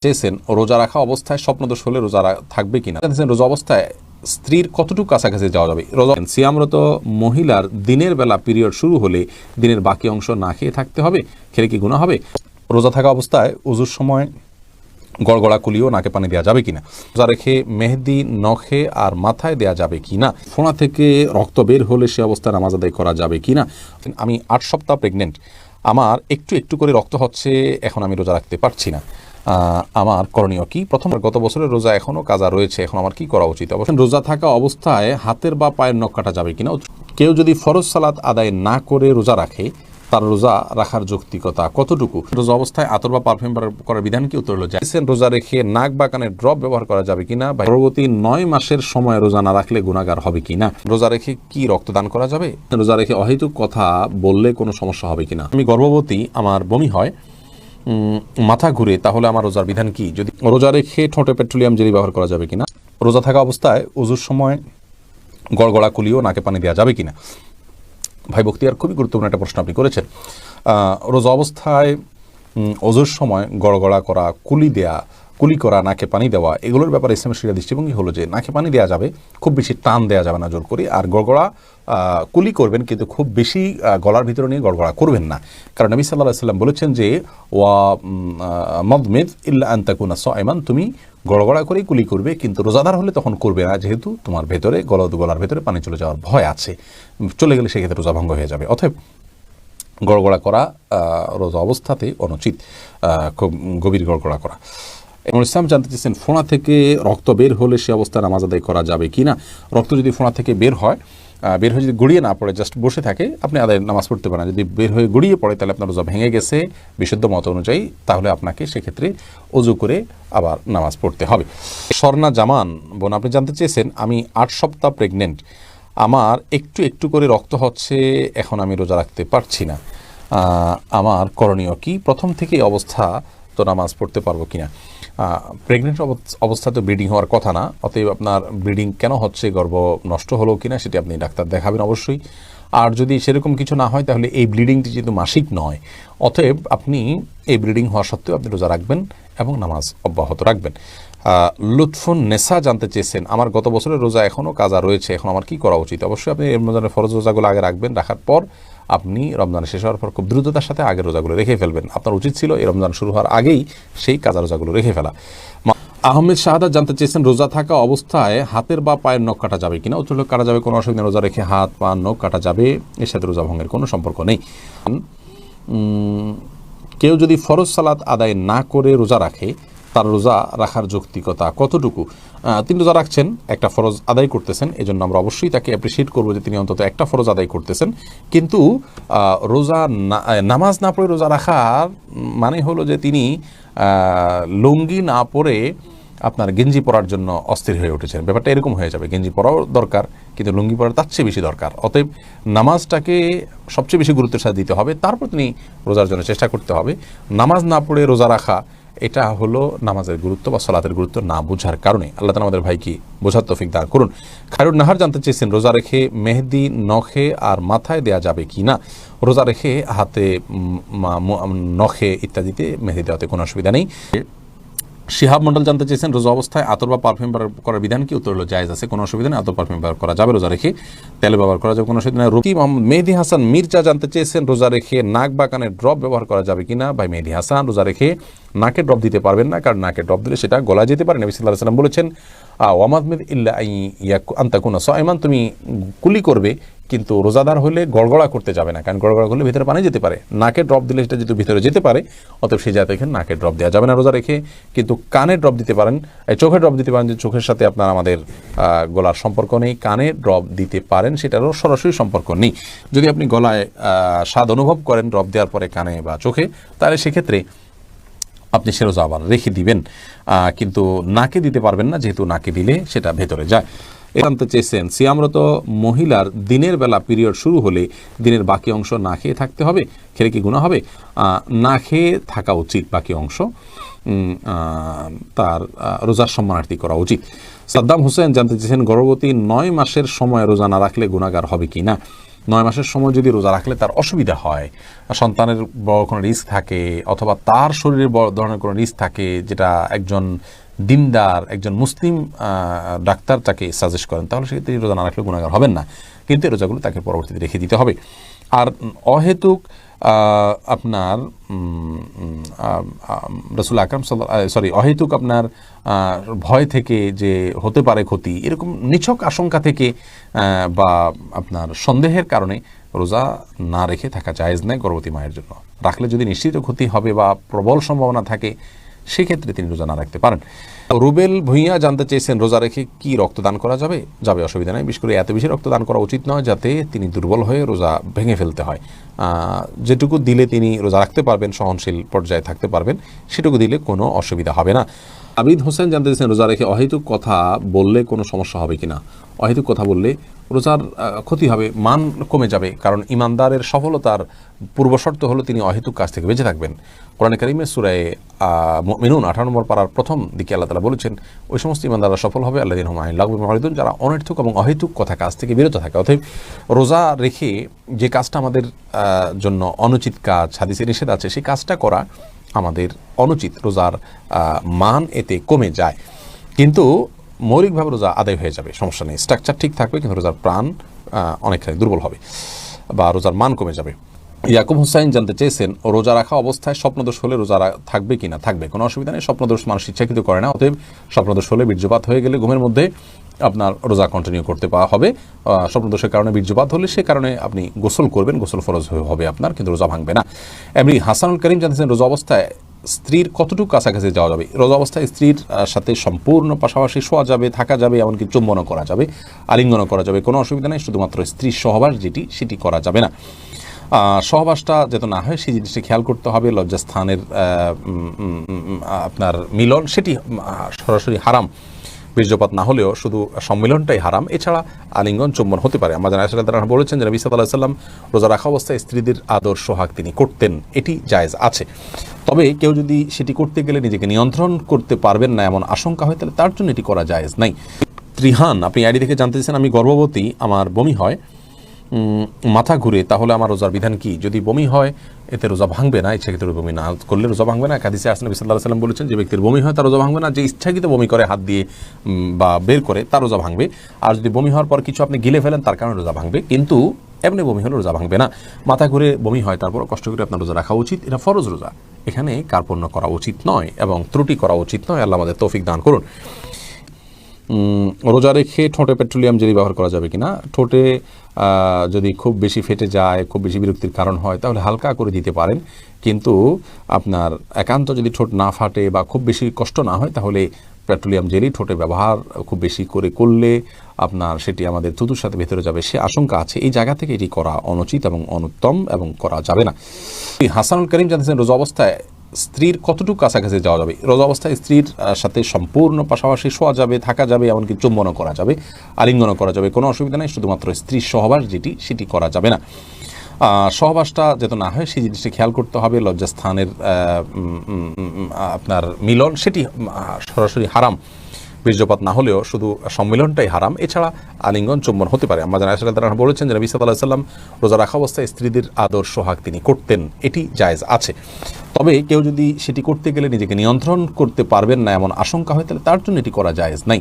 চেয়েছেন রোজা রাখা অবস্থায় স্বপ্নদোষ হলে রোজা থাকবে কিনা, রোজা অবস্থায় স্ত্রীর কতটুকু কাছাকাছি যাওয়া যাবে। রোজা সিয়ামরত মহিলার দিনের বেলা পিরিয়ড শুরু হলে দিনের বাকি অংশ না খেয়ে থাকতে হবে, খেলে কি গুনাহ হবে? রোজা থাকা অবস্থায় ওযুর সময় গড়গড়া কুলিও নাকে পানি দেওয়া যাবে কিনা, রোজা রেখে মেহেদি নখে আর মাথায় দেওয়া যাবে কিনা, ফোঁড়া থেকে রক্ত বের হলে সে অবস্থায় নামাজ আদায় করা যাবে কিনা। আমি 8 সপ্তাহ প্রেগনেন্ট, আমার একটু একটু করে রক্ত হচ্ছে, এখন আমি রোজা রাখতে পারছি না, আমার করণীয় কি? প্রথম, গত বছরের রোজা এখনও কাজা রয়েছে, এখন আমার কি করা উচিত? অবশ্যই রোজা থাকা অবস্থায় হাতের বা পায়ের নখ কাটা যাবে কিনা। কেউ যদি ফরজ সালাত আদায় না করে রোজা রাখে, তার রোজা রাখার যৌক্তিকতা কতটুকু? রোজা অবস্থায় আতর বা পারফিউম করার বিধান কি? উত্তর হলো জায়েজ। রোজা রেখে নাক বা কানের ড্রপ ব্যবহার করা যাবে কিনা, পরবর্তী 9 মাসের সময় রোজা না রাখলে গুনাহগার হবে কিনা, রোজা রেখে কি রক্তদান করা যাবে, রোজা রেখে অহেতুক কথা বললে কোনো সমস্যা হবে কিনা, আমি গর্ভবতী, আমার বমি হয়, মাথা ঘুরে, তাহলে আমার রোজার বিধান কি? যদি রোজা রেখে ঠোঁটে পেট্রোলিয়াম জেলি ব্যবহার করা যাবে কিনা, রোজা থাকা অবস্থায় ওযুর সময় গড়গড়া কুলিও নাকে পানি দেওয়া যাবে কিনা। ভাই বখতিয়ার, খুবই গুরুত্বপূর্ণ একটা প্রশ্ন আপনি করেছেন। রোজা অবস্থায় ওযুর সময় গড়গড়া করা, কুলি করা, নাকে পানি দেওয়া, এগুলোর ব্যাপারে ইসলামের শরিয়া দৃষ্টিভঙ্গি হলো যে নাকে পানি দেওয়া যাবে, খুব বেশি টান দেওয়া যাবে না জোর করে, আর গড়গড়া কুলি করবেন, কিন্তু খুব বেশি গলার ভিতরে নিয়ে গড়গড়া করবেন না। কারণ নবী সাল্লাল্লাহু আলাইহি ওয়াসাল্লাম বলেছেন যে ওয়া মাদমিদ ইল্লা আন তাকুনা সাইমান, তুমি গড়গড়া করেই কুলি করবে, কিন্তু রোজাদার হলে তখন করবে না, যেহেতু তোমার ভেতরে গলার ভেতরে পানি চলে যাওয়ার ভয় আছে, চলে গেলে সেক্ষেত্রে রোজা ভঙ্গ হয়ে যাবে। অতএব গড়গড়া করা রোজা অবস্থাতে অনুচিত, খুব গভীর গড়গড়া করা। ইসলাম জানতে চেয়েছেন ফোঁড়া থেকে রক্ত বের হলে সে অবস্থায় নামাজ আদায় করা যাবে কিনা। রক্ত যদি ফোঁড়া থেকে বের হয়ে যদি গড়িয়ে না পড়ে, জাস্ট বসে থাকে, আপনি আদায় নামাজ পড়তে পারেন। যদি বের হয়ে গড়িয়ে পড়ে, তাহলে আপনার রোজা ভেঙে গেছে বিশুদ্ধ মত অনুযায়ী, তাহলে আপনাকে সেক্ষেত্রে ওযু করে আবার নামাজ পড়তে হবে। স্বর্ণা জামান বোন, আপনি জানতে চেয়েছেন আমি 8 সপ্তাহ প্রেগনেন্ট, আমার একটু একটু করে রক্ত হচ্ছে, এখন আমি রোজা রাখতে পারছি না, আমার করণীয় কি? প্রথম থেকে অবস্থা তো নামাজ পড়তে পারবো কিনা। প্রেগনেন্ট অবস্থা তো ব্লিডিং হওয়ার কথা না, অতএব আপনার ব্লিডিং কেন হচ্ছে, গর্ভ নষ্ট হলো কিনা, সেটি আপনি ডাক্তার দেখাবেন অবশ্যই। আর যদি সেরকম কিছু না হয়, তাহলে এই ব্লিডিংটি যেহেতু মাসিক নয়, অতএব আপনি এই ব্লিডিং হওয়া সত্ত্বেও আপনি রোজা রাখবেন এবং নামাজ অব্যাহত রাখবেন। লুৎফুন নেসা জানতে চেয়েছেন আমার গত বছরের রোজা এখনও কাজা রয়েছে, এখন আমার কি করা উচিত? অবশ্যই আপনি রমজানের ফরজ রোজাগুলো আগে রাখবেন, রাখার পর আপনি রমজান শেষ হওয়ার পর খুব দ্রুততার সাথে আগের রোজাগুলো রেখে ফেলবেন। আপনার উচিত ছিল এই রমজান শুরু হওয়ার আগেই সেই কাজা রোজাগুলো রেখে ফেলা। আহমেদ শাহাদাত জানতে চেয়েছেন রোজা থাকা অবস্থায় হাতের বা পায়ের নখ কাটা যাবে কিনা। উত্তর কাটা যাবে, কোনো অসুবিধা, রোজা রেখে হাত পা নখ কাটা যাবে, এর সাথে রোজা ভঙ্গের কোনো সম্পর্ক নেই। কেউ যদি ফরজ সালাত আদায় না করে রোজা রাখে, তার রোজা রাখার যৌক্তিকতা কতটুকু? তিনি রোজা রাখছেন, একটা ফরজ আদায় করতেছেন, এজন্য আমরা অবশ্যই তাকে অ্যাপ্রিসিয়েট করবো যে তিনি অন্তত একটা ফরজ আদায় করতেছেন। কিন্তু রোজা নামাজ না পড়ে রোজা রাখার মানে হলো যে তিনি লুঙ্গি না পরে আপনার গেঞ্জি পরার জন্য অস্থির হয়ে উঠেছেন। ব্যাপারটা এরকম হয়ে যাবে, গেঞ্জি পরাও দরকার, কিন্তু লুঙ্গি পরা তার চেয়ে বেশি দরকার। অতএব নামাজটাকে সবচেয়ে বেশি গুরুত্বের সাথে দিতে হবে, তারপর তিনি রোজার জন্য চেষ্টা করতে হবে। নামাজ না পড়ে রোজা রাখা, এটা হলো নামাজের গুরুত্ব বা সালাতের গুরুত্ব না বোঝার কারণে। আল্লাহ তাআলা আমাদের ভাইকে বোঝার তৌফিক দান করুন। খায়রুন নাহার জানতে চেয়েছেন রোজা রেখে মেহেদি নখে আর মাথায় দেওয়া যাবে কি না। রোজা রেখে হাতে, নখে ইত্যাদিতে মেহেদি দেওয়াতে কোনো অসুবিধা নেই। শিহাব মন্ডল জানতে চেয়েছেন রোজা অবস্থায় আতর বা পারফিউম ব্যবহার করার বিধান কি। উত্তর হলো জায়েজ আছে, কোনো অসুবিধা নেই, আতর পারফিউম ব্যবহার করা যাবে, রোজা রেখে তেল ব্যবহার করা যাবে, কোনো অসুবিধা নেই। রুকি মোহাম্মদ মেহেদি হাসান মির্জা জানতে চেয়েছেন রোজা রেখে নাক বা কানের ড্রপ ব্যবহার করা যাবে কিনা। ভাই মেহেদি হাসান, রোজা রেখে নাকে ড্রপ দিতে পারবেন না, কারণ নাকে ড্রপ দিলে সেটা গলায় যেতে পারে। নবী সাল্লাল্লাহু আলাইহি ওয়াসাল্লাম বলেছেন ওয়ামাদমিদ ইল্লা আন তাকুনা সাইমান, তুমি কুলি করবে, কিন্তু রোজাদার হলে গড়গড়া করতে যাবে না, কারণ গড়গড়া করলে ভিতরে পানি যেতে পারে। নাকে ড্রপ দিলে সেটা যেহেতু ভিতরে যেতে পারে, অতএব সেই জায়গায় এখানে নাকে ড্রপ দেওয়া যাবে না রোজা রেখে। কিন্তু কানে ড্রপ দিতে পারেন, চোখে ড্রপ দিতে পারেন, যে চোখের সাথে আপনার আমাদের গলার সম্পর্ক নেই, কানে ড্রপ দিতে পারেন, সেটারও সরাসরি সম্পর্ক নেই। যদি আপনি গলায় স্বাদ অনুভব করেন ড্রপ দেওয়ার পরে কানে বা চোখে, তাহলে সেক্ষেত্রে আপনি সে রোজা আবার রেখে দিবেন, কিন্তু নাকে দিতে পারবেন না, যেহেতু নাকে দিলে সেটা ভেতরে যায়। জানতে চেয়েছেন সিয়ামরত মহিলার দিনের বেলা পিরিয়ড শুরু হলে দিনের বাকি অংশ না খেয়ে থাকতে হবে, খেলে কি গুনাহ হবে? না খেয়ে থাকা উচিত, বাকি অংশ তার রোজার সম্মানার্থী করা উচিত। সাদ্দাম হোসেন জানতে চেয়েছেন গর্ভবতী 9 মাসের সময় রোজা না রাখলে গুনাহগার হবে কি না। 9 মাসের সময় যদি রোজা রাখলে তার অসুবিধা হয়, সন্তানের বড় কোনো রিস্ক থাকে অথবা তার শরীরে বড় ধরনের কোনো রিস্ক থাকে, যেটা একজন দিনদার একজন মুসলিম ডাক্তার তাকে সাজেস্ট করেন, তাহলে সেক্ষেত্রে রোজা না রাখলে গুনাহগার হবেন না, কিন্তু এই রোজাগুলো তাকে পরবর্তীতে রেখে দিতে হবে। আর অহেতুক আপনার রাসূল আকরাম অহেতুক আপনার ভয় থেকে যে হতে পারে ক্ষতি, এরকম নিছক আশঙ্কা থেকে বা আপনার সন্দেহের কারণে রোজা না রেখে থাকা জায়েজ নয় গর্ভবতী মায়ের জন্য। রাখলে যদি নিশ্চিত ক্ষতি হবে বা প্রবল সম্ভাবনা থাকে, সেক্ষেত্রে তিনি রোজা না রাখতে পারেন। রুবেল ভুঁইয়া জানতে চেয়েছেন, রোজা রেখে কি রক্তদান করা যাবে? যাবে, অসুবিধা নেই। বিশেষ করে এত বেশি রক্তদান করা উচিত নয় যাতে তিনি দুর্বল হয়ে রোজা ভেঙে ফেলতে হয়। যেটুকু দিলে তিনি রোজা রাখতে পারবেন, সহনশীল পর্যায়ে থাকতে পারবেন, সেটুকু দিলে কোনো অসুবিধা হবে না। আবিদ হোসেন জানতে চেয়েছেন, রোজা রেখে অহেতুক কথা বললে কোনো সমস্যা হবে কিনা? অহেতুক কথা বললে রোজার ক্ষতি হবে, মান কমে যাবে, কারণ ইমানদারের সফলতার পূর্বশর্ত হলো তিনি অহেতুক কাজ থেকে বেঁচে থাকবেন। কোরআনে কারিমের সূরা মুমিনুন 18 নম্বর পারার প্রথম দিকে আল্লাহ তাআলা বলেছেন, ওই সমস্ত ইমানদাররা সফল হবে আল্লাযীনা হুম আনিল লাগবি মুরিদুন, যারা অনর্থক এবং অহেতুক কথা কাজ থেকে বিরত থাকে। অতএব রোজা রেখে যে কাজটা আমাদের জন্য অনুচিত কাজ, হাদিসে নিষেধ আছে, সেই কাজটা করা আমাদের অনুচিত, রোজার মান এতে কমে যায়, কিন্তু মৌলিকভাবে রোজা আদায় হয়ে যাবে, সমস্যা নেই, স্ট্রাকচার ঠিক থাকবে, কিন্তু রোজার প্রাণ অনেকখানি দুর্বল হবে বা রোজার মান কমে যাবে। ইয়াকুব হুসাইন জানতে চেয়েছেন, রোজা রাখা অবস্থায় স্বপ্নদোষ হলে রোজা থাকবে কিনা? থাকবে, কোনো অসুবিধা নেই। স্বপ্নদোষ মানুষ ইচ্ছাকৃত করে না, অতএব স্বপ্নদোষ হলে, বীর্যপাত হয়ে গেলে ঘুমের মধ্যে আপনার রোজা কন্টিনিউ করতে পাওয়া হবে। স্বপ্নদোষের কারণে বীর্যপাত হলে সে কারণে আপনি গোসল করবেন, গোসল ফরজ হবে আপনার, কিন্তু রোজা ভাঙবে না। এমনি হাসানুল করিম জানতেছেন, রোজা অবস্থায় স্ত্রীর কতটুকু কাছাকাছি যাওয়া যাবে? রোজা অবস্থায় স্ত্রীর সাথে সম্পূর্ণ পাশাপাশি শোয়া যাবে, থাকা যাবে, এমনকি চুম্বনও করা যাবে, আলিঙ্গনও করা যাবে, কোনো অসুবিধা নেই। শুধুমাত্র স্ত্রীর সহবাস সেটি করা যাবে না। সহবাসটা যাতে না হয় সেই জিনিসটা খেয়াল করতে হবে। লজ্জাস্থানের আপনার মিলন সেটি সরাসরি হারাম, বীর্যপাত না হলেও শুধু সম্মিলনটাই হারাম, এছাড়া আলিঙ্গন চুম্বন হতে পারে। আমাদের আয়েশা রাদিয়াল্লাহু আনহা বলেছেন যে নবী সাল্লাল্লাহু আলাইহি ওয়াসাল্লাম রোজা রাখা অবস্থায় স্ত্রীদের আদর সোহাগ তিনি করতেন, এটি জায়েজ আছে। তবে কেউ যদি সেটি করতে গেলে নিজেকে নিয়ন্ত্রণ করতে পারবেন না এমন আশঙ্কা হয়, তাহলে তার জন্য এটি করা জায়েজ নাই। ত্রিহান আপনি আইডি থেকে জানতে চাইছেন, আমি গর্ভবতী, আমার বমি হয়, মাথা ঘুরে, তাহলে আমার রোজার বিধান কি? যদি বমি হয় এতে রোজা ভাঙবে না, ইচ্ছাকৃত বমি না করলে রোজা ভাঙবে না। হাদিসে আসলে নবী সাল্লাল্লাহু আলাইহি ওয়াসাল্লাম বলেছেন, যে ব্যক্তির বমি হয় তার রোজা ভাঙবে না, যে ইচ্ছাকৃত বমি করে হাত দিয়ে বা বের করে তার রোজা ভাঙবে। আর যদি বমি হওয়ার পর কিছু আপনি গিলে ফেলেন তার কারণে রোজা ভাঙবে, কিন্তু এমনি বমি হলে রোজা ভাঙবে না। মাথা ঘুরে বমি হয়, তারপর কষ্ট করে আপনার রোজা রাখা উচিত, এটা ফরজ রোজা, এখানে কার্পণ্য করা উচিত নয় এবং ত্রুটি করা উচিত নয়। আল্লাহ আমাদের তৌফিক দান করুন। রোজা রেখে ঠোঁটে পেট্রোলিয়াম জেলি ব্যবহার করা যাবে কিনা? ঠোঁটে যদি খুব বেশি ফেটে যায়, খুব বেশি বিরক্তির কারণ হয়, তাহলে হালকা করে দিতে পারেন, কিন্তু আপনার একান্ত যদি ঠোঁট না ফাটে বা খুব বেশি কষ্ট না হয়, তাহলে পেট্রোলিয়াম জেলি ঠোঁটে ব্যবহার খুব বেশি করে করলে আপনার সেটি আমাদের থুতুর সাথে ভেতরে যাবে, সে আশঙ্কা আছে। এই জায়গা থেকে এটি করা অনুচিত এবং অনুত্তম এবং করা যাবে না। হাসানুল করিম জানতেছেন, রোজা অবস্থায় স্ত্রীর কতটুকু কাছাকাছি যাওয়া যাবে? রোজা অবস্থায় স্ত্রীর সাথে সম্পূর্ণ পাশাপাশি শোয়া যাবে, থাকা যাবে, এমনকি চুম্বনও করা যাবে, আলিঙ্গনও করা যাবে, কোনো অসুবিধা নেই। শুধুমাত্র স্ত্রীর সহবাস সেটি করা যাবে না। সহবাসটা যাতে না হয় সেই জিনিসটা খেয়াল করতে হবে। লজ্জাস্থানের আপনার মিলন সেটি সরাসরি হারাম, বীর্যপাত না হলেও শুধু সম্মিলনটাই হারাম, এছাড়া আলিঙ্গন চুম্বন হতে পারে। আমাদের আয়েশা রাদিয়াল্লাহু আনহা বলেছেন যে নবী সাল্লাল্লাহু আলাইহি ওয়াসাল্লাম রোজা রাখা অবস্থায় স্ত্রীদের আদর সোহাগ তিনি করতেন, এটি জায়েজ আছে। তবে কেউ যদি সেটি করতে গেলে নিজেকে নিয়ন্ত্রণ করতে পারবেন না এমন আশঙ্কা হয়, তাহলে তার জন্য এটি করা জায়েজ নাই।